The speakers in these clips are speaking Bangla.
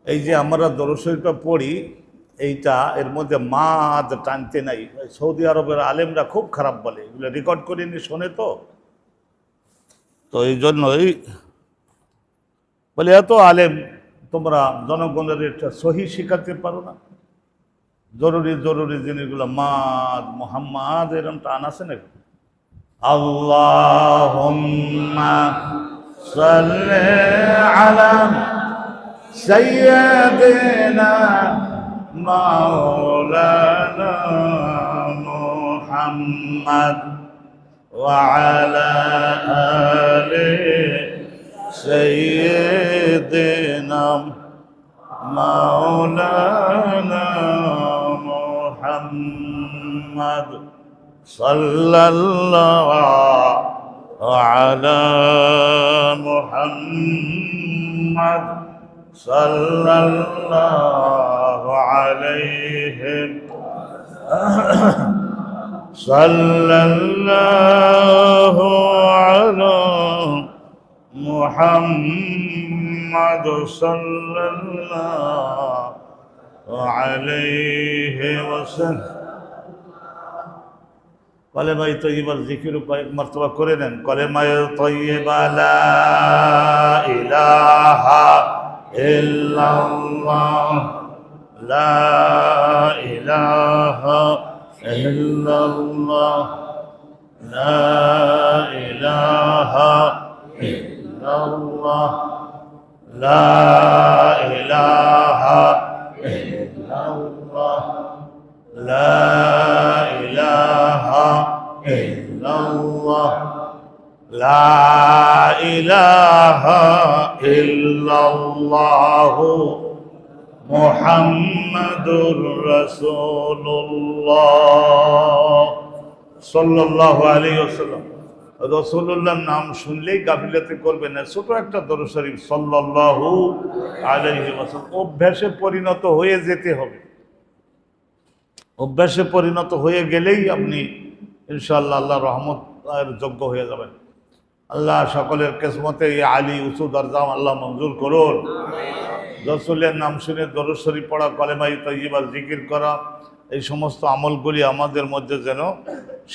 এই যে আমরা দরুদ শরীফটা পড়ি, এইটা এর মধ্যে মাদ টানতে নাই। সৌদি আরবের আলেমরা খুব খারাপ বলে, এগুলো রেকর্ড করে নি শোনে, তো এই জন্যই বলে এত আলেম তোমরা জনগণের একটা সহি শিখাতে পারো না। জরুরি জরুরি জিনিসগুলো মাদ মোহাম্মদ এরকম টান আছে না। আল্লাহুম্মা সাল্লি আলা সাইয়্যিদিনা মাওলানা মুহাম্মদ ওয়া আলা আলি সাইয়্যিদিনা মাওলানা মুহাম্মদ সাল্লাল্লাহু আলা মুহাম্মদ সাল্লাল্লাহু আলাইহি সাল্লাল্লাহু আলা মুহাম্মদ সাল্লাল্লাহু আলাইহি ওয়াসাল্লাম। কলেমায়ে তয়্যিবার জিকির মারতবা করে নেন। কলেমায়ে তয়্যিবা লা ইলাহা ইল্লাল্লাহ লা ইলাহা ইল্লাল্লাহ লা ইলাহা ইল্লাল্লাহ লা ইলাহা ইল্লাল্লাহ লা ইলাহা ইল্লাল্লাহ লা ইলাহা ইল্লাল্লাহ মুহাম্মাদুর রাসূলুল্লাহ সাল্লাল্লাহু আলাইহি ওয়াসাল্লাম। রাসূলুল্লাহর নাম শুনলেই গাফিলতি করবেন না। ছোট একটা দরুদ শরীফ সাল্লাল্লাহু আলাইহি ওয়াসাল্লাম অভ্যাসে পরিণত হয়ে যেতে হবে। অভ্যাসে পরিণত হয়ে গেলেই আপনি ইনশাআল্লাহ আল্লাহর রহমতের যোগ্য হয়ে যাবেন। আল্লাহ সকলের কিসমতে এই আলী উঁচু দরজা আল্লাহ মঞ্জুর করুন। রাসূলের নাম শুনে দরুদ শরীফ পড়া, কলেমায়ে তয়্যিবা জিকির করা, এই সমস্ত আমলগুলি আমাদের মধ্যে যেন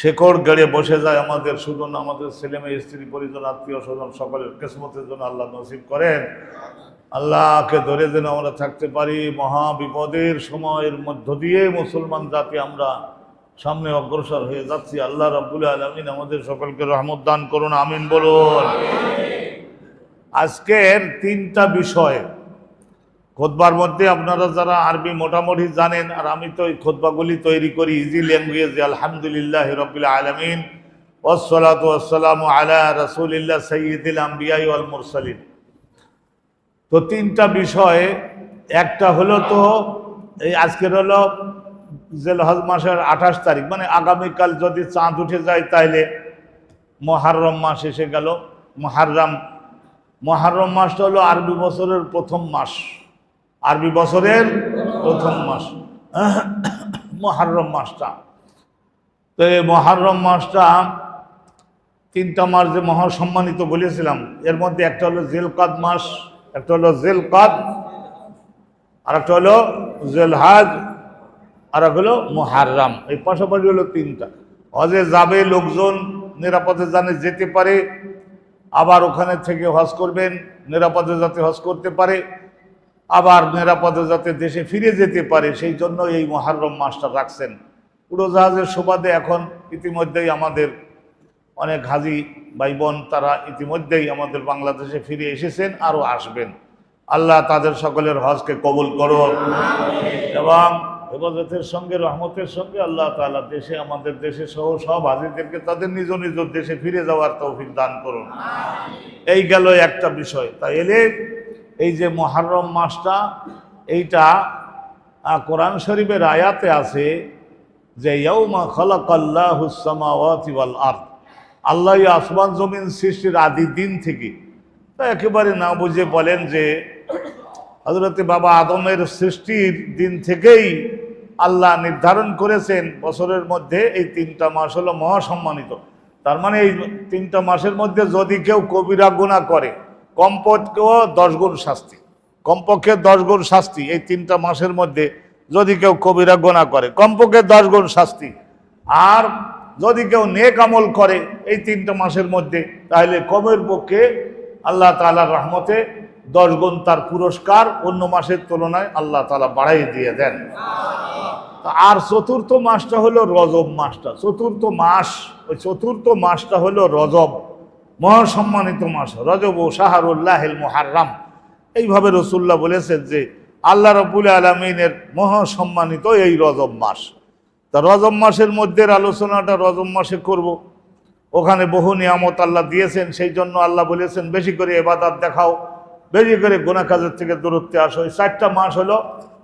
শেকড় গেড়ে বসে যায়। আমাদের শুধু না, আমাদের ছেলেমেয়ে, স্ত্রী, পরিজন, আত্মীয় স্বজন সকলের কিসমতের জন্য আল্লাহ নসিব করেন। আল্লাহকে ধরে যেন আমরা থাকতে পারি। মহা বিপদের সময়ের মধ্য দিয়ে মুসলমান জাতি আমরা সামনে অগ্রসর হয়ে যাচ্ছি। আল্লাহ রাব্বুল আলামিন আমাদের সকলকে রহমত দান করুন, আমিন বলুন। আজকের তিনটা বিষয় খুতবার মধ্যে, আপনারা যারা আরবি মোটামুটি জানেন, আর আমি তো এই খুতবাগুলি তৈরি করি ইজি ল্যাঙ্গুয়েজে। আলহামদুলিল্লাহি রাব্বিল আলামিন ওয়াসসালাতু ওয়াসসালামু আলা রাসূলিল্লাহ সাইয়্যিদিল আমবিয়া ওয়াল মুরসালিন। তো তিনটা বিষয়, একটা হলো তো এই আজকের হলো জিলহজ মাসের 28 তারিখ, মানে আগামীকাল যদি চাঁদ উঠে যায় তাইলে মুহররম মাস এসে গেল। মুহররম মাসটা হলো আরবি বছরের প্রথম মাস। আরবি বছরের প্রথম মাস মুহররম মাসটা। তো এই মুহররম মাসটা তিনটা মাস যে মহাসম্মানিত বলেছিলাম, এর মধ্যে একটা হলো জিলকাদ মাস, একটা হলো জিলকাদ, আর একটা হলো জিলহজ, আর এক হলো মুহররম। এই পাশাপাশি হলো তিনটা। হজে যাবে লোকজন, নিরাপদে জানে যেতে পারে, আবার ওখানে থেকে হজ করবেন নিরাপদে যাতে হজ করতে পারে, আবার নিরাপদে যাতে দেশে ফিরে যেতে পারে, সেই জন্য এই মুহররম মাসটা রাখছেন। উড়োজাহাজের সুবাদে এখন ইতিমধ্যেই আমাদের অনেক হাজি ভাই বোন তারা ইতিমধ্যেই আমাদের বাংলাদেশে ফিরে এসেছেন, আরও আসবেন। আল্লাহ তাদের সকলের হজকে কবুল করুন এবং হেফাজতের সঙ্গে, রহমতের সঙ্গে আল্লাহ তাআলা দেশে, আমাদের দেশে সহ সব হাজিদেরকে তাদের নিজ নিজ দেশে ফিরে যাওয়ার তৌফিক দান করুন। এই গেল একটা বিষয়। তাই এলে এই যে মুহররম মাসটা, এইটা কোরআন শরীফের আয়াতে আছে যে ইয়াউমা খালাকাল্লাহুস সামাওয়াতি ওয়াল আরদ, আল্লাহ আসমান জমিন সৃষ্টির আদি দিন থেকে। তা একেবারে না বুঝে বলেন যে হযরতে বাবা আদমের সৃষ্টির দিন থেকেই আল্লাহ নির্ধারণ করেছেন বছরের মধ্যে এই তিনটা মাস হলো মহাসম্মানিত। তার মানে এই তিনটা মাসের মধ্যে যদি কেউ কবিরা গুনাহ করে, কমপক্ষেও 10 গুণ শাস্তি, কমপক্ষে 10 গুণ শাস্তি এই 3টা মাসের মধ্যে যদি কেউ কবিরা গুনাহ করে, কমপক্ষে 10 গুণ শাস্তি। আর যদি কেউ নেক আমল করে এই 3টা মাসের মধ্যে, তাহলে কমের পক্ষে আল্লাহ তাআলার রহমতে 10 গুণ তার পুরস্কার অন্য মাসের তুলনায় আল্লাহ তাআলা বাড়াই দিয়ে দেন। আর চতুর্থ মাসটা হলো রজব মাসটা। চতুর্থ মাস, ওই চতুর্থ মাসটা হলো রজব, মহাসম্মানিত মাস। রজব ও শাহরুল্লাহিল মুহাররম, এইভাবে রাসূলুল্লাহ বলেছেন যে আল্লাহ রাব্বুল আলামিনের মহাসম্মানিত এই রজব মাস। তা রজব মাসের মধ্যে আলোচনাটা রজব মাসে করব। ওখানে বহু নিয়ামত আল্লাহ দিয়েছেন, সেই জন্য আল্লাহ বলেছেন বেশি করে ইবাদত দেখাও, বেশি করে গুনাহ কাজের থেকে দূরত্বে আসো। এই 4টা মাস হলো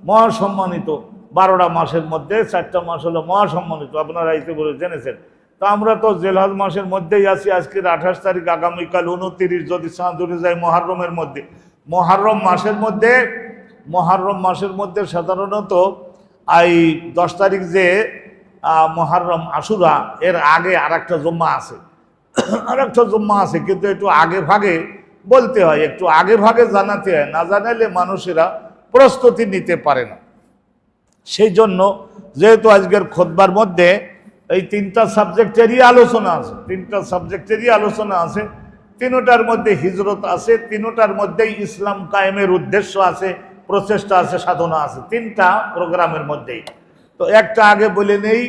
মহাসম্মানিত। 12টা মাসের মধ্যে 4টা মাস হলো মহাসম্মানিত, আপনারা ইতিপূর্বে জেনেছেন। তা আমরা তো জিলহজ মাসের মধ্যেই আছি। আজকের 28 তারিখ, আগামীকাল 29, যদি চাঁদ উঠে যায় মুহররমের মধ্যে। মুহররম মাসের মধ্যে সাধারণত এই 10 তারিখ যে মুহররম আশুরা, এর আগে আরেকটা জুম্মা আছে, কিন্তু একটু আগে ভাগে বলতে হয়, একটু আগে ভাগে জানাতে হয়, না জানালে মানুষেরা প্রস্তুতি নিতে পারে না। সেই জন্য যেহেতু আজকের খুতবার মধ্যে এই 3টা সাবজেক্টেরই আলোচনা আছে, 3টার মধ্যে হিজরত আছে, 3টার মধ্যেই ইসলাম কায়েমের উদ্দেশ্য আছে, প্রচেষ্টা আছে, সাধনা আছে, 3টা প্রোগ্রামের মধ্যেই। তো একটা আগে বলে নেই,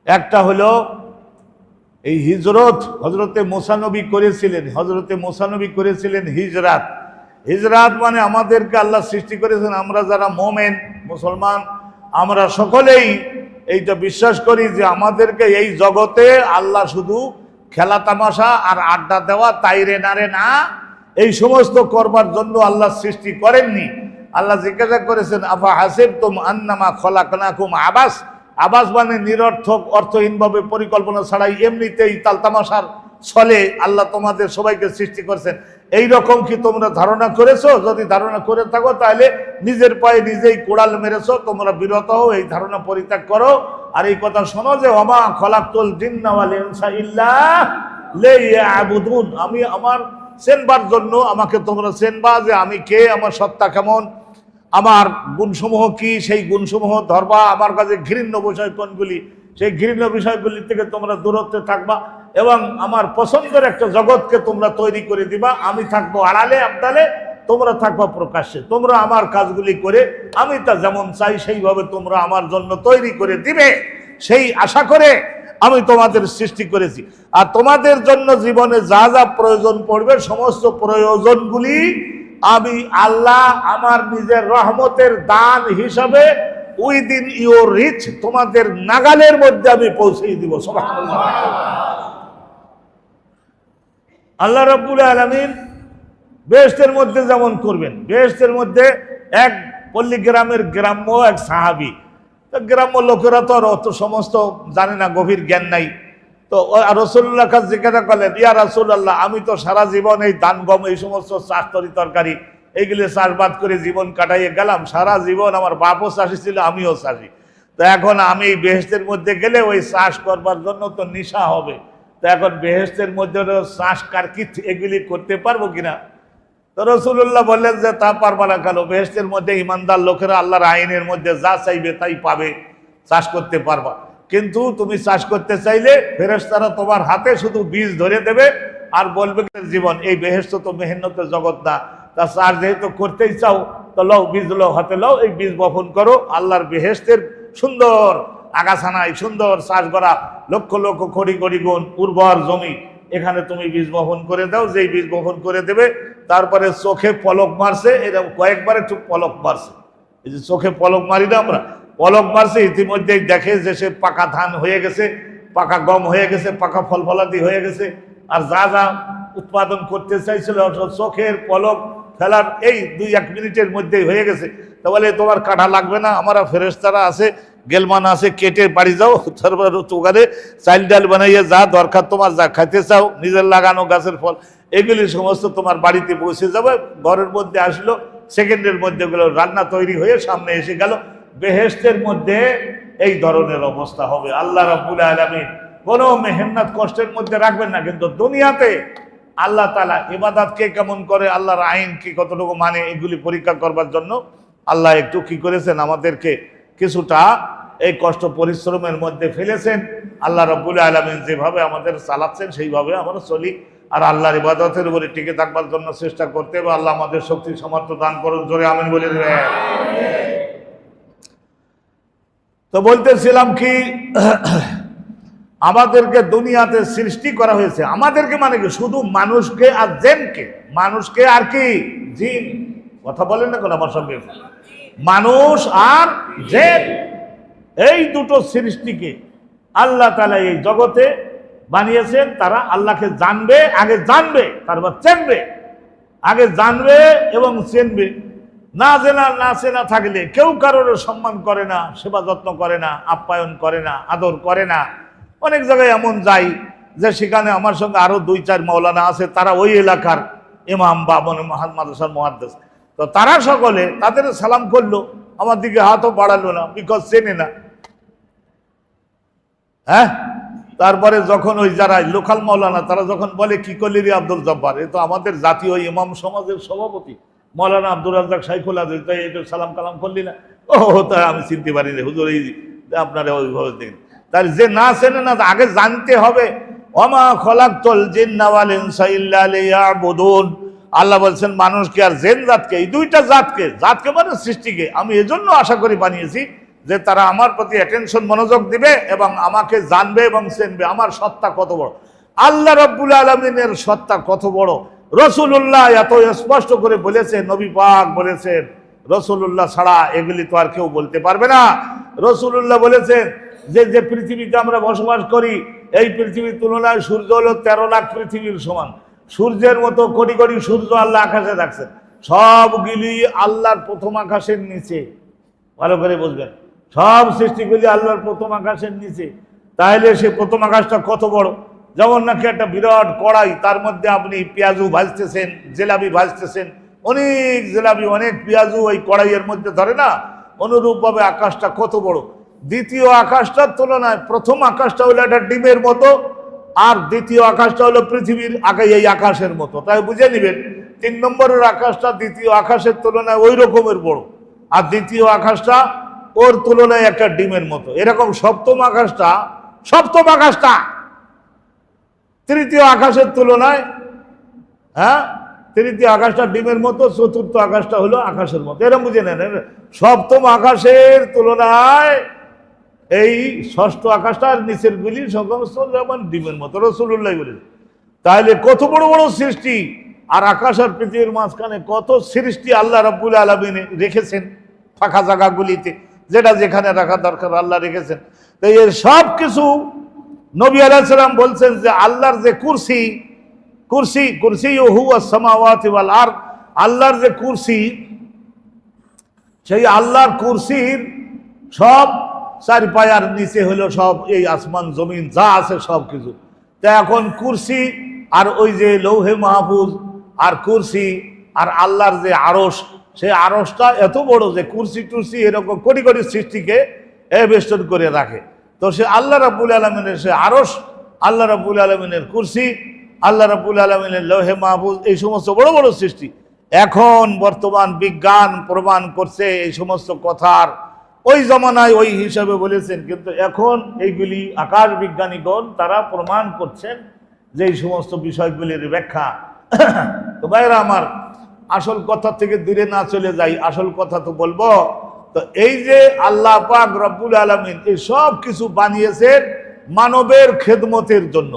একটা হলো এই হিজরত। হজরতে মুসা নবী করেছিলেন হিজরাত মানে আমাদেরকে আল্লাহ সৃষ্টি করেছেন। আমরা যারা মোমেন মুসলমান, আমরা সকলেই এইটা বিশ্বাস করি যে আমাদেরকে এই জগতে আল্লাহ শুধু খেলা তামাশা আর আড্ডা দেওয়া, তাইরে নারে না, এই সমস্ত করবার জন্য আল্লাহ সৃষ্টি করেননি। আল্লাহ জিজ্ঞাসা করেছেন আফা হাসিবতুম আন্নামা খলাকনাকুম আবাস মানে নিরর্থক, অর্থহীনভাবে, পরিকল্পনা ছাড়াই এমনিতেই তালতামাশার ছলে আল্লাহ তোমাদের সবাইকে সৃষ্টি করেছেন। এই রকম কি তোমরা ধারণা করেছো? যদি ধারণা করে থাকো তাহলে নিজের পায়ে নিজেই কোড়াল মেরেছো। তোমরা বিরত হও, এই ধারণা পরিত্যাগ করো। আর এই কথা শোনো যে ওমা খলাকতুল জিন্না ওয়াল ইনসা ইল্লা লিয়াবুদুন, আমি আমার চেনবার জন্য আমাকে তোমরা চেনবা যে আমি কে, আমার সত্তা কেমন, আমার গুণসমূহ কি, সেই গুণসমূহ ধরবা। আমার কাছে ঘৃণ্য বিষয় কোনগুলি, সেই ঘৃণ্য বিষয়গুলি থেকে তোমরা দূরত্বে থাকবা, এবং আমার পছন্দের একটা জগৎকে তোমরা তৈরি করে দিবা। আমি থাকবো আড়ালে আবদালে, তোমরা থাকবা প্রকাশ্যে। তোমরা আমার কাজগুলি করে আমি তা যেমন চাই সেইভাবে তোমরা আমার জন্য তৈরি করে দিবে, সেই আশা করে আমি তোমাদের সৃষ্টি করেছি। আর তোমাদের জন্য জীবনে যা যা প্রয়োজন পড়বে, সমস্ত প্রয়োজনগুলি আমি আল্লাহ আমার নিজের রহমতের দান হিসাবে উইদিন ইউর রিচ, তোমাদের নাগালের মধ্যে আমি পৌঁছে দিব। সুবহানাল্লাহ। আল্লাহ রাব্বুল আলামিন বেহেশতের মধ্যে যেমন করবেন, বেহেশতের মধ্যে এক পল্লীগ্রামের গ্রাম্য এক সাহাবী, তো গ্রাম্য লোকেরা তো আর অত সমস্ত জানে না, গভীর জ্ঞান নাই। তো রাসূলুল্লাহ কাছে জিজ্ঞাসা করলেন, ইয়া রাসূলুল্লাহ, আমি তো সারা জীবন এই ধান গম এই সমস্ত চাষ তরকারি এইগুলি চাষবাদ করে জীবন কাটাইয়ে গেলাম, সারা জীবন আমার বাপও চাষি ছিল, আমিও চাষি। তো এখন আমি বেহেশতের মধ্যে গেলে ওই চাষ করবার জন্য তো নিশা হবে, তো এখন বেহেশতের মধ্যে চাষ কারকিত এগুলি করতে পারবো কিনা? তো রাসূলুল্লাহ বললেন যে তা পারবা না কেন? বেহেশতের মধ্যে ইমানদার লোকেরা আল্লাহর আইনের মধ্যে যা চাইবে তাই পাবে, চাষ করতে পারবা। কিন্তু তুমি চাষ করতে চাইলে ফেরেশতারা তোমার হাতে শুধু বীজ ধরে দেবে আর বলবে জীবন, এই বেহেশত তো মেহনতের জগৎ না, তা চাষ যেহেতু করতেই চাও তো লও, বীজ লও, হাতে লও, এই বীজ বপন করো। আল্লাহর বেহেশতের সুন্দর আগাছানায় সুন্দর চাষ করা, লক্ষ লক্ষ কোটি কোটি গুণ উর্বর জমি, এখানে তুমি বীজ বপন করে দাও। যেই বীজ বপন করে দেবে, তারপরে চোখে পলক মারছে, এরকম কয়েকবার একটু পলক মারছে, এই যে চোখে পলক মারি না আমরা, পলক মারছে, ইতিমধ্যেই দেখে যে সে পাকা ধান হয়ে গেছে, পাকা গম হয়ে গেছে, পাকা ফল ফলাদি হয়ে গেছে। আর যা যা উৎপাদন করতে চাইছিল চোখের পলক ফেলার এই 2-1 মিনিটের মধ্যেই হয়ে গেছে। তা বলে তোমার কাটা লাগবে না, আমার ফেরেশতারা আছে, গেলমান আছে, কেটে বাড়ি যাও, তারপর ওখানে চাইল ডাল বানাইয়া যা দরকার তোমার, যা খাইতে চাও, নিজের লাগানো গাছের ফল, এগুলি সমস্ত তোমার বাড়িতে পৌঁছে যাবে। ঘরের মধ্যে আসলো, সেকেন্ডের মধ্যে গুলো রান্না তৈরি হয়ে সামনে এসে গেল। বেহেশতের মধ্যে এই ধরনের অবস্থা হবে। আল্লাহ রাব্বুল আলামিন কোনো মেহনত কষ্টের মধ্যে রাখবেন না, কিন্তু দুনিয়াতে আল্লাহ তাআলা ইবাদত কে কেমন করে, আল্লাহর আইন কি কতটুকু মানে, এগুলি পরীক্ষা করবার জন্য আল্লাহ একটু কি করেছেন, আমাদেরকে কিছুটা এই কষ্ট পরিশ্রমের মধ্যে ফেলেছেন। আল্লাহ রাব্বুল আলামিন যেভাবে আমাদের চালাচ্ছেন সেইভাবে আমরা চলি, আর আল্লাহর ইবাদতের উপরে টিকে থাকবার জন্য চেষ্টা করতে হবে। আল্লাহ আমাদের শক্তি সামর্থ্য দান করুন, জোরে আমিন বলে দেবেন। তো বলতেছিলাম কি, আমাদেরকে দুনিয়াতে সৃষ্টি করা হয়েছে, আমাদেরকে মানে কি, শুধু মানুষকে আর জিনকে, মানুষকে আর কি জিন, কথা বলেন না কোন আমার সঙ্গে, মানুষ আর জিন, এই দুটো সৃষ্টিকে আল্লাহ তাআলা এই জগতে বানিয়েছেন। তারা আল্লাহকে জানবে, আগে জানবে তারপর চিনবে, আগে জানবে এবং চিনবে। না চেনা থাকলে কেউ কারোর সম্মান করে না, সেবা যত্ন করে না, আপ্যায়ন করে না, আদর করে না। অনেক জায়গায় এমন যাই যে সেখানে আমার সঙ্গে আরো 2-4 মাওলানা আছে, তারা ওই এলাকার ইমাম বা মাদ্রাসার মুহাদ্দিস, তো তারা সকলে তাদের সালাম করলো, আমার দিকে হাতও বাড়ালো না, বিকজ চেনে না। হ্যাঁ, তারপরে যখন ওই যারা লোকাল মাওলানা তারা যখন বলে কি করলি রে আব্দুল জব্বার, এ তো আমাদের জাতীয় ইমাম সমাজের সভাপতি মাওলানা আব্দুর রাজ্জাক শাইখুল হাদিস, তাই এটা সালাম কালাম করলি না? ও তাই আমি চিনতে পারিনি হুজুর, এই আপনারা ওইভাবে দেখেন। তার যে না চেনে না, আগে জানতে হবে। ওমা খলাকতুল জিন্না ওয়াল ইনসা ইল্লা লিয়াবুদুন, আল্লাহ বলছেন মানুষকে আর জিন জাতকে, এই দুইটা জাতকে মানে সৃষ্টিকে আমি এজন্য আশা করি বানিয়েছি যে তারা আমার প্রতি অ্যাটেনশন মনোযোগ দিবে এবং আমাকে জানবে এবং চিনবে, আমার সত্তা কত বড়, আল্লাহ রাব্বুল আলামিনের সত্তা কত বড়। রাসূলুল্লাহ এত স্পষ্ট করে বলেছে, নবী পাক বলেছেন, রাসূলুল্লাহ ছাড়া এগুলি তো আর কেউ বলতে পারবে না। রাসূলুল্লাহ বলেছেন যে পৃথিবীতে আমরা বসবাস করি, এই পৃথিবীর তুলনায় সূর্য হলো 13 লাখ পৃথিবীর সমান। সূর্যের মতো কোটি কোটি সূর্য আল্লাহ আকাশে রাখছেন, সবগুলি আল্লাহর প্রথম আকাশের নিচে। ভালো করে বুঝবেন, সব সৃষ্টিগুলি আল্লাহর প্রথম আকাশের নিচে। তাহলে সে প্রথম আকাশটা কত বড়, যেমন নাকি একটা বিরাট কড়াই, তার মধ্যে আপনি পেঁয়াজু ভাজতেছেন, জিলাপি ভাজতেছেন, অনেক জিলাপি অনেক পেঁয়াজু ওই কড়াইয়ের মধ্যে ধরে না, অনুরূপভাবে আকাশটা কত বড়। দ্বিতীয় আকাশটার তুলনায় প্রথম আকাশটা হলো একটা ডিমের মতো, আর দ্বিতীয় আকাশটা হলো পৃথিবীর আগে এই আকাশের মতো। তাই বুঝে নেবেন 3 নম্বরের আকাশটা দ্বিতীয় আকাশের তুলনায় ওই রকমের বড়, আর দ্বিতীয় আকাশটা ওর তুলনায় একটা ডিমের মতো। এরকম সপ্তম আকাশটা তৃতীয় আকাশের তুলনায়, হ্যাঁ, তৃতীয় আকাশটা ডিমের মতো, চতুর্থ আকাশটা হলো আকাশের মতো। এরকম বুঝে নেন, সপ্তম আকাশের তুলনায় এই ষষ্ঠ আকাশটার নিচের গুলি সমস্ত যেমন ডিমের মতো, রাসূলুল্লাহ বলেন। তাহলে কত বড় বড় সৃষ্টি, আর আকাশ আর পৃথিবীর মাঝখানে কত সৃষ্টি আল্লাহ রাব্বুল আলামিন রেখেছেন ফাঁকা জায়গাগুলিতে, যেটা যেখানে রাখা দরকার আল্লাহ রেখেছেন। তো এর সব কিছু নবী আলাইহিস সালাম বলছেন যে আল্লাহর যে কুরসি হুয়াস সামাওয়াতি ওয়াল আরদ, আল্লাহর যে কুরসি, সেই আল্লাহর কুরসির সব 4 পায়ার নিচে হলো সব এই আসমান জমিন যা আছে সব কিছু। তা এখন কুরসি আর ওই যে লৌহে মাহফুজ আর কুরসি আর আল্লাহর যে আরশ, সেই আরশটা এত বড় যে কুরসি টুরসি এরকম কোটি কোটি সৃষ্টিকে বেষ্টন করে রাখে। তো সে আল্লাহ রাব্বুল আলামিনের সে আরশ, আল্লাহ রাব্বুল আলামিনের কুরসি, আল্লাহ রাব্বুল আলামিনের লৌহে মাহফুজ, এই সমস্ত বড় বড় সৃষ্টি এখন বর্তমান বিজ্ঞান প্রমাণ করছে এই সমস্ত কথার, ওই জমানায় ওই হিসাবে বলেছেন, কিন্তু এখন এইগুলি আকাশ বিজ্ঞানীগণ তারা প্রমাণ করছেন যে এই সমস্ত বিষয়গুলির ব্যাখ্যা। তো ভাইরা আমার, আসল কথা থেকে দূরে না চলে যাই, আসল কথা তো বলবো। তো এই যে আল্লাহ পাক রব্বুল আলামিন এই সব কিছু বানিয়েছেন মানবের খেদমতের জন্য।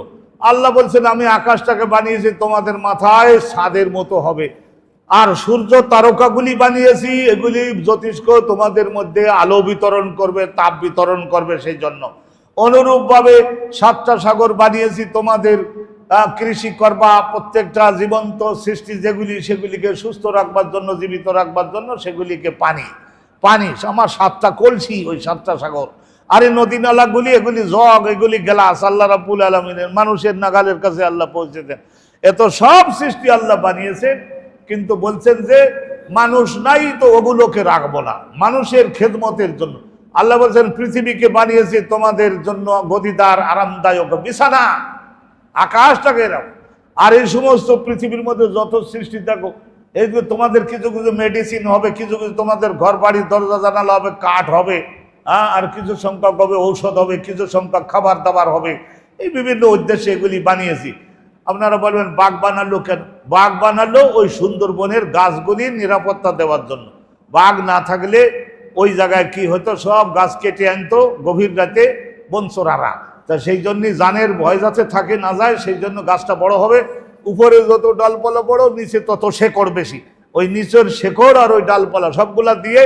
আল্লাহ বলছেন আমি আকাশটাকে বানিয়েছি তোমাদের মাথায় ছাদের মতো হবে, আর সূর্য তারকাগুলি বানিয়েছি, এগুলি জ্যোতিষ্ক তোমাদের মধ্যে আলো বিতরণ করবে, তাপ বিতরণ করবে সেই জন্য। অনুরূপভাবে 7টা সাগর বানিয়েছি তোমাদের কৃষি করবা, প্রত্যেকটা জীবন্ত সৃষ্টি যেগুলি সেগুলিকে সুস্থ রাখবার জন্য, জীবিত রাখবার জন্য সেগুলিকে পানি আমার 7টা কলসি, ওই 7টা সাগর। আর এই নদী নালাগুলি, এগুলি জগ, এগুলি গ্লাস, আল্লাহ রাব্বুল আলামিনের মানুষের নাগালের কাছে আল্লাহ পৌঁছে দেন। এত সব সৃষ্টি আল্লাহ বানিয়েছেন, কিন্তু বলছেন যে মানুষ নাই তো ওগুলোকে রাখবো না, মানুষের খেদমতের জন্য। আল্লাহ বলছেন পৃথিবীকে বানিয়েছি তোমাদের জন্য গদিদার আরামদায়ক বিছানা, আকাশটাকে রাখো। আর এই সমস্ত পৃথিবীর মধ্যে যত সৃষ্টি থাকো, এই যে তোমাদের কিছু কিছু মেডিসিন হবে, কিছু কিছু তোমাদের ঘর বাড়ির দরজা জানালা হবে, কাঠ হবে, আর কিছু সংখ্যক হবে ঔষধ হবে, কিছু সংখ্যক খাবার দাবার হবে, এই বিভিন্ন উদ্দেশ্যে এগুলি বানিয়েছি। আপনারা বলবেন বাঘ বানালো কেন? বাঘ বানালো ওই সুন্দরবনের গাছগুলির নিরাপত্তা দেওয়ার জন্য। বাঘ না থাকলে ওই জায়গায় কি হতো, সব গাছ কেটে আনতো গভীর রাতে বনচোরারা। তা সেই জন্যই জানের ভয় যাতে থাকে না যায়, সেই জন্য গাছটা বড় হবে, উপরে যত ডালপালা বড়, নিচে তত শেকড় বেশি। ওই নিচের শেকড় আর ওই ডালপালা সবগুলা দিয়ে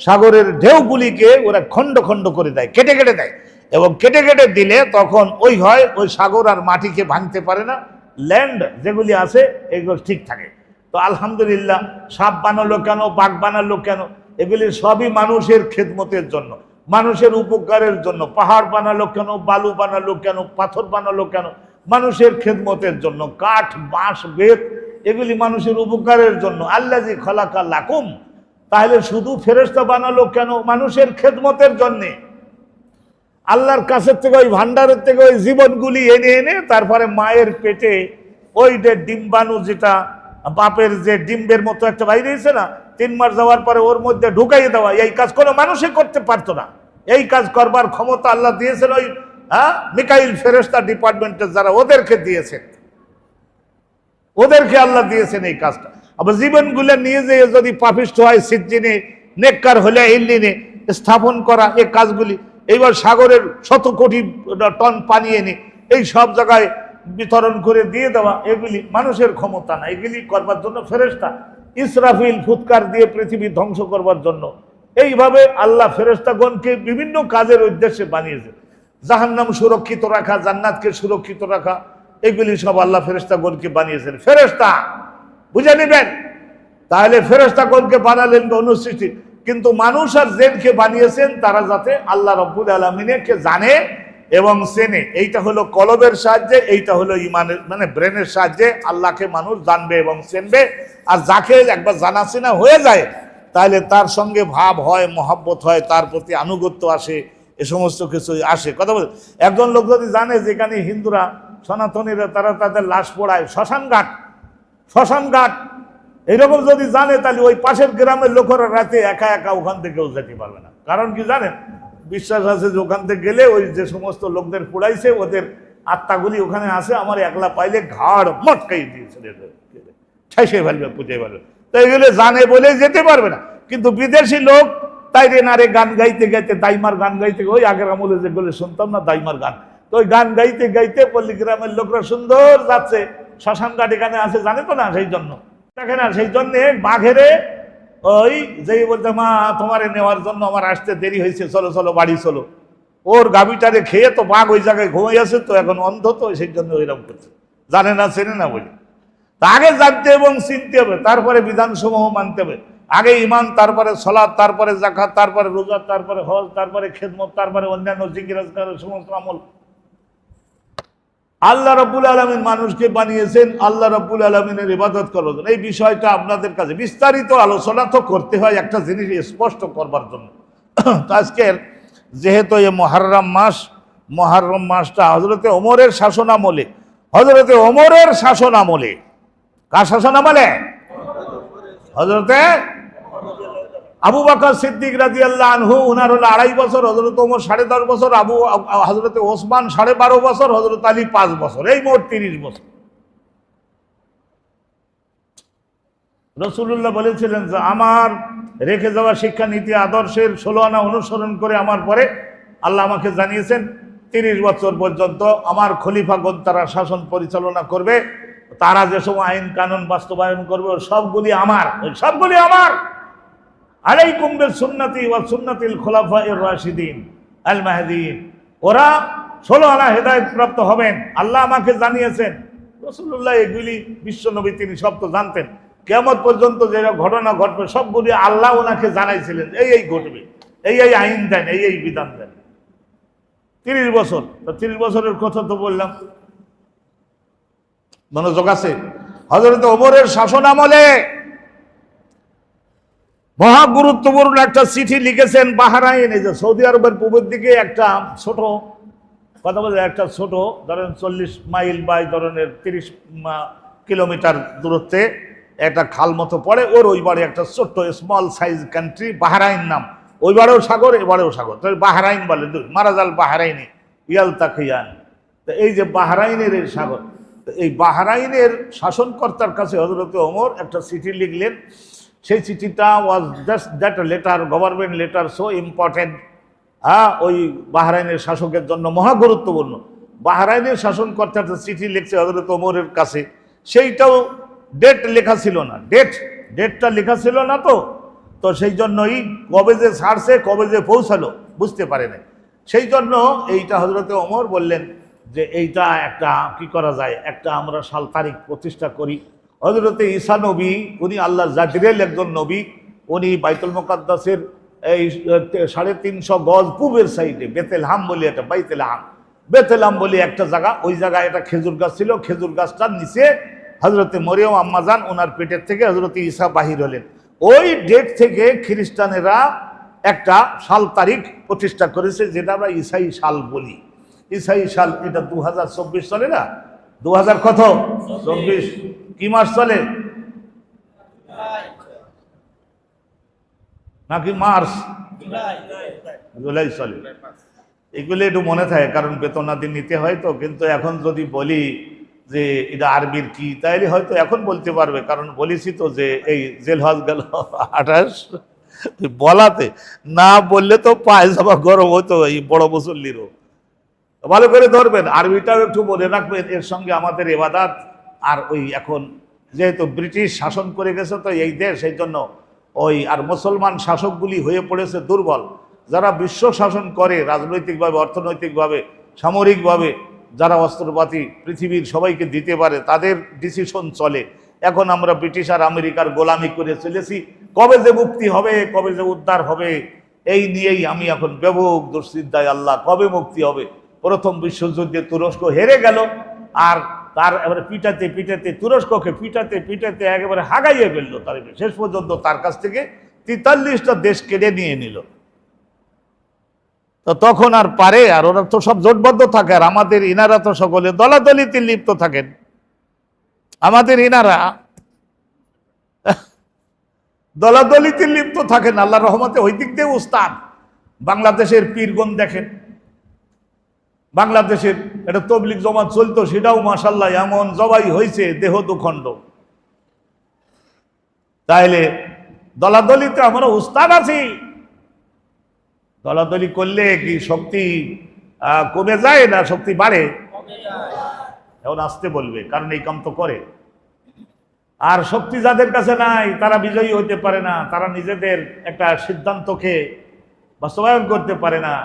সাগরের ঢেউগুলিকে ওরা খণ্ড খণ্ড করে দেয়, কেটে কেটে দেয়। এবং কেটে কেটে দিলে তখন ওই হয়, ওই সাগর আর মাটিকে ভাঙতে পারে না, ল্যান্ড যেগুলি আছে এগুলো ঠিক থাকে। তো আলহামদুলিল্লাহ, সাপ বানালো কেন, বাঘ বানালো কেন? এগুলি সবই মানুষের খেদমতের জন্য, মানুষের উপকারের জন্য। পাহাড় বানালো কেন, বালু বানালো কেন, পাথর বানালো কেন? মানুষের খেদমতের জন্য। কাঠ, বাঁশ, বেত এগুলি মানুষের উপকারের জন্য। আল্লাযী খালাকা লাকুম, তাহলে শুধু ফেরেশতা বানালো কেন? মানুষের খেদমতের জন্যে। আল্লাহর কাছের থেকে, ওই ভান্ডারের থেকে ওই জীবনগুলি এনে এনে তারপরে মায়ের পেটে ওই যে ডিম্বাণু, যেটা বাপের যে ডিম্বের মতো একটা বাইরে এসে না, 3 মাস যাওয়ার পরে ওর মধ্যে ঢুকাইয়ে দেওয়া, এই কাজ কোনো মানুষই করতে পারতো না। এই কাজ করবার ক্ষমতা আল্লাহ দিয়েছেন ওই মিকাইল ফেরেশতা ডিপার্টমেন্টের যারা, ওদেরকে দিয়েছেন, ওদেরকে আল্লাহ দিয়েছেন এই কাজটা। আবার জীবনগুলো নিয়ে যেয়ে যদি পাপিষ্ঠ হয় সিজ্জিনে, নেককার হলে ইল্লিনে স্থাপন করা, এই কাজগুলি। এইবার সাগরের 100 কোটি টন পানি এনে এই সব জায়গায় বিতরণ করে দিয়ে দেওয়া, এগুলি মানুষের ক্ষমতা না। এগুলি করবার জন্য ফেরেশতা। ইসরাফিল ফুৎকার দিয়ে পৃথিবী ধ্বংস করবার জন্য। এইভাবে আল্লাহ ফেরেশতাগণকে বিভিন্ন কাজের উদ্দেশ্যে বানিয়েছে। জাহান্নাম সুরক্ষিত রাখা, জান্নাতকে সুরক্ষিত রাখা, এগুলি সব আল্লাহ ফেরেশতাগণকে বানিয়েছেন। ফেরেশতা বুঝে নেবেন। তাহলে ফেরেশতাগণকে বানালেন অনুসৃষ্টি, কিন্তু মানুষ আর জিনকে বানিয়েছেন তারা যাতে আল্লাহ রাব্বুল আলামিনকে জানে এবং চেনে। এইটা হলো কলবের সাহায্যে, এইটা হলো ইমানের মানে ব্রেনের সাহায্যে আল্লাহকে মানুষ জানবে এবং চিনবে। আর যাকে একবার জানাশোনা হয়ে যায়, তাহলে তার সঙ্গে ভাব হয়, মহব্বত হয়, তার প্রতি আনুগত্য আসে, এ সমস্ত কিছু আসে। কথা বল, একজন লোক যদি জানে যেখানে হিন্দুরা, সনাতনীরা তারা তাদের লাশ পোড়ায়, শ্মশান ঘাট এইরকম যদি জানে, তাহলে ওই পাশের গ্রামের লোকেরা রাতে একা একা ওখান থেকেও যেতে পারবে না। কারণ কি জানেন, বিশ্বাস আছে যে ওখান থেকে গেলে ওই যে সমস্ত লোকদের পোড়াইছে ওদের আত্মাগুলি ওখানে আসে, আমার একলা পাইলে ঘাড় মটকাই দিয়েছে, ঠাইসে ফেলবে, পুজে ফেলবে। তো এগুলো জানে বলে যেতে পারবে না। কিন্তু বিদেশি লোক তাই রে না রে গান গাইতে গাইতে, দাইমার গান গাইতে, ওই আগের আমলে যেগুলো শুনতাম না দাইমার গান, তো ওই গান গাইতে গাইতে পল্লী গ্রামের লোকরা সুন্দর যাচ্ছে, শ্মশান ঘাট এখানে আছে, জানে তো না, সেই জন্য দেখে না। সেই জন্যে বাঘেরে ওই যেই বলতে, মা তোমারে নেওয়ার জন্য আমার আসতে দেরি হয়েছে, চলো চলো বাড়ি চলো, ওর গাভীটারে খেয়ে তো বাঘ ওই জায়গায় ঘুমাই আছে, তো এখন অন্ধ, তো সেই জন্য ওইরকম করছে, জানে না চেনে না বলে। তা আগে জানতে এবং চিনতে হবে, তারপরে বিধানসমূহ মানতে হবে। আগে ইমান, তারপরে সালাত, তারপরে যাকাত, তারপরে রোজা, তারপরে হজ, তারপরে খেদমত, তারপরে অন্যান্য জিকির আজকারের সমস্ত আমল। আল্লাহ রাব্বুল আলামিন মানুষকে বানিয়েছেন আল্লাহ রাব্বুল আলামিনের ইবাদত করার জন্য। এই বিষয়টা আপনাদের কাছে বিস্তারিত আলোচনা তো করতে হয় একটা জিনিস স্পষ্ট করবার জন্য। তো আজকের যেহেতু এই মুহররম মাসটা হযরতে ওমরের শাসনামলে, কার শাসনামলে? হযরতে আবু বকর সিদ্দিক রাদিয়াল্লাহু আনহু, উনার হলো 2.5 বছর, হযরত ওমর 10.5 বছর, হযরতে ওসমান 12.5 বছর, হযরত আলী 5 বছর, এই মোট 30 বছর। রাসূলুল্লাহ বলেছিলেন যে আমার রেখে যাওয়া শিক্ষা নীতি আদর্শের 16 আনা অনুসরণ করে আমার পরে আল্লাহ আমাকে জানিয়েছেন 30 বছর পর্যন্ত আমার খলিফাগণ তারা শাসন পরিচালনা করবে, তারা যে সময় আইন কানুন বাস্তবায়ন করবে সবগুলি আমার, আলাইকুম বিসুন্নতি ওয়া সুন্নাতিল খুলাফায়ে রাশিদিন আল মাহদিয়িন। ওরা 16 আনা হেদায়েত প্রাপ্ত হবেন, আল্লাহ আমাকে জানিয়েছেন। রাসূলুল্লাহ এগুলি বিশ্বনবী তিনি সব তো জানতেন। কিয়ামত পর্যন্ত যে ঘটনা ঘটবে সবগুলি আল্লাহ ওনাকে জানাইছিলেন, এই ঘটবে, এই আইন দেন, এই বিধান দেন। 30 বছর, তো 30 বছরের কথা তো বললাম, মনোযোগ আছে। হযরত ওমরের শাসন আমলে মহা গুরুত্বপূর্ণ একটা চিঠি লিখেছেন বাহরাইন, এই যে সৌদি আরবের পূর্বের দিকে একটা ছোট, কথা বলে একটা ছোট, ধরেন 40 মাইল বা এই ধরনের 30 কিলোমিটার দূরত্বে একটা খাল মতো পড়ে, ওর ওই বারে একটা ছোট্ট স্মল সাইজ কান্ট্রি বাহরাইন নাম, ওই বারেও সাগর এবারেও সাগর, তো বাহরাইন বলে মারাজাল বাহরাইনি ইয়ালতাকিয়ান। তো এই যে বাহরাইনের এই সাগর, এই বাহরাইনের শাসনকর্তার কাছে হযরত ওমর একটা চিঠি লিখলেন। সেই চিঠিটা was just that letter, government letter, so important, ওই বাহরাইনের শাসকের জন্য মহা গুরুত্বপূর্ণ। বাহরাইনের শাসনকর্তার চিঠি লিখছে হযরত ওমরের কাছে, সেইটাও ডেট লেখা ছিল না, ডেটটা লেখা ছিল না। তো সেই জন্যই কবে যে ছাড়ছে কবে যে পৌঁছালো বুঝতে পারে না। সেই জন্য এইটা হযরত ওমর বললেন যে এইটা একটা কি করা যায়, একটা আমরা সাল তারিখ প্রতিষ্ঠা করি। হযরতে ঈসা নবী, উনি আল্লাহর জাজিরেল একজন নবী, উনি বাইতুল মুকাদ্দাসের এই 350 গজ পূবের সাইডে বেতেলহাম বলে, এটা বেতেলহাম বলে একটা জায়গা, ওই জায়গায় একটা খেজুর গাছ ছিল, খেজুর গাছটার নিচে হযরতে মরিয়ম আম্মাজান ওনার পেটের থেকে হযরতে ঈসা বাহির হলেন। ওই ডেট থেকে খ্রিস্টানেরা একটা সাল তারিখ প্রতিষ্ঠা করেছে, যেটা আমরা ঈসাই সাল বলি। ঈসাই সাল এটা 2024 চলে না, 2000 কত 24 কি মাস চলে নাকি মার্চ, জুলাই চলে। এগুলো একটু মনে থাকে, কারণ বেতনাদি নিতে হয় তো। কিন্তু এখন যদি বলি যে এটা আরবির কি, তাইলে হয়তো এখন বলতে পারবে, কারণ বলেছি তো যে এই জেলহজ গেল 28, বলাতে না বললে তো পায়জামা গরম হতো এই বড় মুসল্লিরও। ভালো করে ধরবেন, আরবিটাও একটু মনে রাখবেন। এর সঙ্গে আমাদের ইবাদত আর ওই এখন যেহেতু ব্রিটিশ শাসন করে গেছে তো এই দেশ, সেই জন্য ওই আর মুসলমান শাসকগুলি হয়ে পড়েছে দুর্বল। যারা বিশ্ব শাসন করে রাজনৈতিকভাবে, অর্থনৈতিকভাবে, সামরিকভাবে, যারা অস্ত্রপাতি পৃথিবীর সবাইকে দিতে পারে, তাদের ডিসিশন চলে। এখন আমরা ব্রিটিশ আর আমেরিকার গোলামি করে চলেছি। কবে যে মুক্তি হবে, কবে যে উদ্ধার হবে, এই নিয়েই আমি এখন ব্যাপক দুশ্চিন্তায়। আল্লাহ কবে মুক্তি হবে? প্রথম বিশ্বযুদ্ধে তুরস্ক হেরে গেল, আর তার এবারে পিটাতে পিটাতে, তুরস্ককে পিটাতে পিটাতে একেবারে হাগাইয়ে ফেললো। তার শেষ পর্যন্ত তার কাছ থেকে 43টা দেশ কেড়ে নিয়ে নিল। তো তখন আর পারে, আর ওরা তো সব জোটবদ্ধ থাকে, আর আমাদের ইনারা তো সকলে দলাদলিতে লিপ্ত থাকেন। আমাদের ইনারা দলাদলিতে লিপ্ত থাকেন। আল্লাহ রহমতে ওই দিক দিয়ে উস্তাদ। বাংলাদেশের পীরগণ দেখেন, বাংলাদেশের একটা তবলিগ জমাত চলতো, সেটাও মাশাআল্লাহ এমন জবাই হয়েছে দেহ দুখণ্ড। তাইলে দলাদলিতে আমরা উস্তাদ আছি। দলাদলি করলে কি শক্তি কমে যায় না শক্তি বাড়ে? এখন আসতে বলবে, কারণ এই কাম তো করে। আর শক্তি যাদের কাছে নাই তারা বিজয়ী হতে পারে না, তারা নিজেদের একটা সিদ্ধান্তকে বাস্তবায়ন করতে পারে না।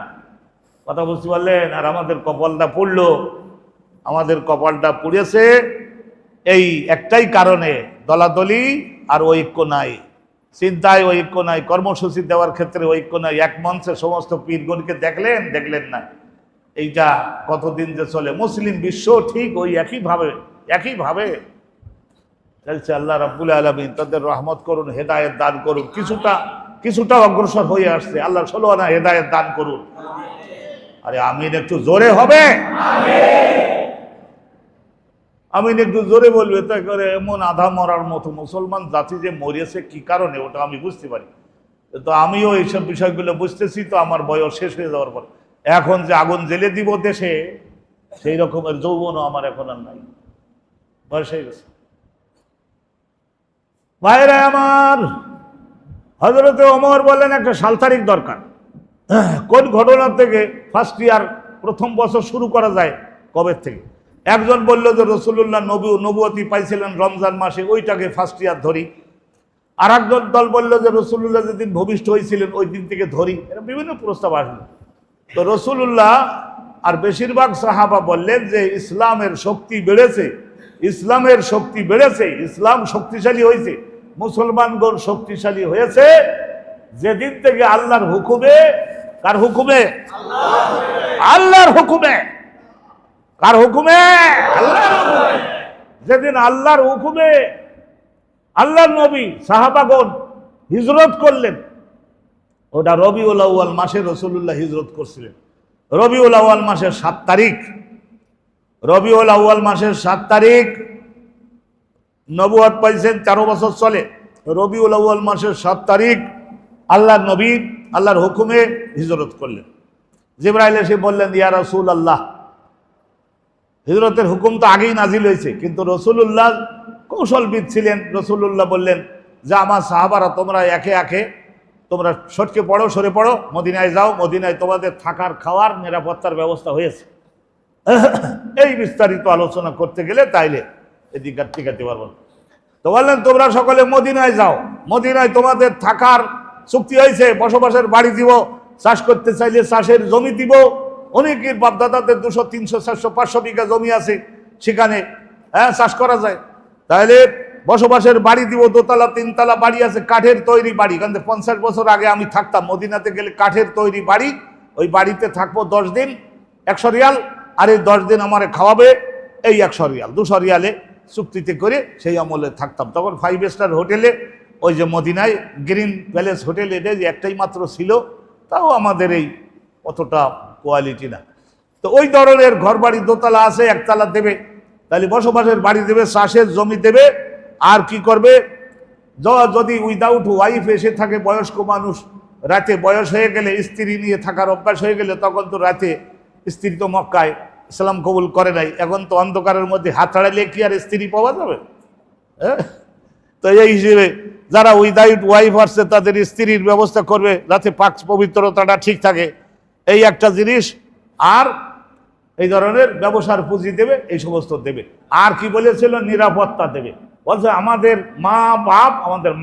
কথা বুঝতে পারলেন? আর আমাদের কপালটা পড়লো, আমাদের কপালটা পুড়েছে এই একটাই কারণে, দলাদলি আর ঐক্য নাই, চিন্তায় ঐক্য নাই, কর্মসূচি দেওয়ার ক্ষেত্রে ঐক্য নাই। এক মঞ্চে সমস্ত পীরগণকে দেখলেন না। এইটা কতদিন যে চলে। মুসলিম বিশ্ব ঠিক ওই একইভাবে চলছে। আল্লাহ রাব্বুল আলামিন তাদের রহমত করুন, হেদায়েত দান করুন। কিছুটা অগ্রসর হয়ে আসছে, আল্লাহ ষোলো আনা হেদায়েত দান করুন। আরে আমিন একটু জোরে হবে, আমিন একটু জোরে বলবে। তাই করে এমন আধা মরার মতো মুসলমান জাতি যে মরিয়েছে কি কারণে, ওটা আমি বুঝতে পারি। তো আমিও এইসব বিষয়গুলো বুঝতেছি। তো আমার বয়স শেষ হয়ে যাওয়ার পর এখন যে আগুন জ্বেলে দিব দেশে, সেই রকমের যৌবনও আমার এখন আর নাই, বয়স হয়ে গেছে। ভাইরা আমার, হযরতে ওমর বললেন একটা সাল তারিখ দরকার। কোন ঘটনা থেকে ফার্স্ট ইয়ার, প্রথম বছর শুরু করা যায় কবে থেকে? একজন বলল যে রাসূলুল্লাহ নবুয়তি পাইছিলেন রমজান মাসে, ওইটাকে ফার্স্ট ইয়ার ধরি। আর একজন দল বলল যে রাসূলুল্লাহ যেদিন ভূমিষ্ঠ হয়েছিলেন ওই দিন থেকে ধরি। এরা বিভিন্ন প্রস্তাব আসলো। তো রাসূলুল্লাহ আর বেশিরভাগ সাহাবা বললেন যে ইসলামের শক্তি বেড়েছে, ইসলামের শক্তি বেড়েছে, ইসলাম শক্তিশালী হয়েছে, মুসলমানগণ শক্তিশালী হয়েছে যেদিন থেকে আল্লাহর হুকুমে, কার হুকুমে? আল্লাহর হুকুমে। কার হুকুমে? আল্লাহর হুকুমে। যেদিন আল্লাহর হুকুমে আল্লাহর নবী সাহাবাগণ হিজরত করলেন, ওটা রবিউল আউয়াল মাসে রাসূলুল্লাহ হিজরত করছিলেন। রবিউল আউয়াল মাসের 7 তারিখ, রবিউল আউয়াল মাসের 7 তারিখ নবুয়ত পাইছেন 13 বছর চলে। রবিউল আউয়াল মাসের 7 তারিখ আল্লাহর নবী আল্লাহর হুকুমে হিজরত করলেন। জিবরাইল এসে বললেন, ইয়া রাসূলুল্লাহ, হিজরতের হুকুম তো আগেই নাজিল হয়েছে, কিন্তু রাসূলুল্লাহ কৌশলবিদ ছিলেন। রাসূলুল্লাহ বললেন যে আমার সাহাবারা তোমরা একে একে তোমরা সটকে পড়ো, সরে পড়ো, মদিনায় যাও, মদিনায় তোমাদের থাকার খাওয়ার নিরাপত্তার ব্যবস্থা হয়েছে। এই বিস্তারিত আলোচনা করতে গেলে তাইলে এদিক আর টিকাতে পারবো না। তো বললেন তোমরা সকলে মদিনায় যাও, মদিনায় তোমাদের থাকার চুক্তি হয়েছে, বসবাসের বাড়ি দিব, চাষ করতে চাইলে চাষের জমি দিব। অনেকের বাপদাদাদের 200, 300, 400, 500 বিঘা জমি আছে, সেখানে চাষ করা যায়। তাহলে বসবাসের বাড়ি দিব, 2 তলা 3 তলা বাড়ি আছে, কাঠের তৈরি বাড়ি। কারণ 50 বছর আগে আমি থাকতাম মদিনাতে, গেলে কাঠের তৈরি বাড়ি, ওই বাড়িতে থাকবো 10 দিন, 100 রিয়াল, আর এই 10 দিন আমারে খাওয়াবে এই 100 রিয়াল, 200 রিয়ালে চুক্তিতে করে সেই আমলে থাকতাম। তখন 5 স্টার হোটেলে, ওই যে মদিনায় গ্রিন প্যালেস হোটেল, এটা যে একটাই মাত্র ছিল, তাও আমাদের এই অতটা কোয়ালিটি না। তো ওই ধরনের ঘর বাড়ি 2 তলা আছে, 1 তলা দেবে, তাহলে বসবাসের বাড়ি দেবে, চাষের জমি দেবে। আর কি করবে, যদি উইদাউট ওয়াইফ এসে থাকে, বয়স্ক মানুষ, রাতে বয়স হয়ে গেলে, স্ত্রী নিয়ে থাকার অভ্যাস হয়ে গেলে, তখন তো রাতে, স্ত্রী তো মক্কায় ইসলাম কবুল করে নাই, এখন তো অন্ধকারের মধ্যে হাত হারাইলে কি আর স্ত্রী পাওয়া যাবে? তো এই হিসেবে যারা উইদাউট ওয়াইফ আসছে তাদের স্ত্রীর ব্যবস্থা করবে, যাতে পাক পবিত্রতাটা ঠিক থাকে, এই একটা জিনিস। আর এই ধরনের ব্যবসার পুঁজি দেবে, এই সমস্ত দেবে। আর কি বলেছিল, নিরাপত্তা দেবে। বলছে আমাদের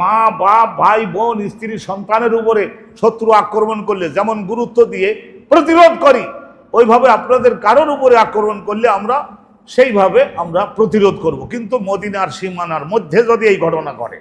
মা বাপ ভাই বোন স্ত্রী সন্তানের উপরে শত্রু আক্রমণ করলে যেমন গুরুত্ব দিয়ে প্রতিরোধ করি, ওইভাবে আপনাদের কারোর উপরে আক্রমণ করলে আমরা সেইভাবে আমরা প্রতিরোধ করব, কিন্তু মদিনার সীমানার মধ্যে যদি এই ঘটনা ঘটে।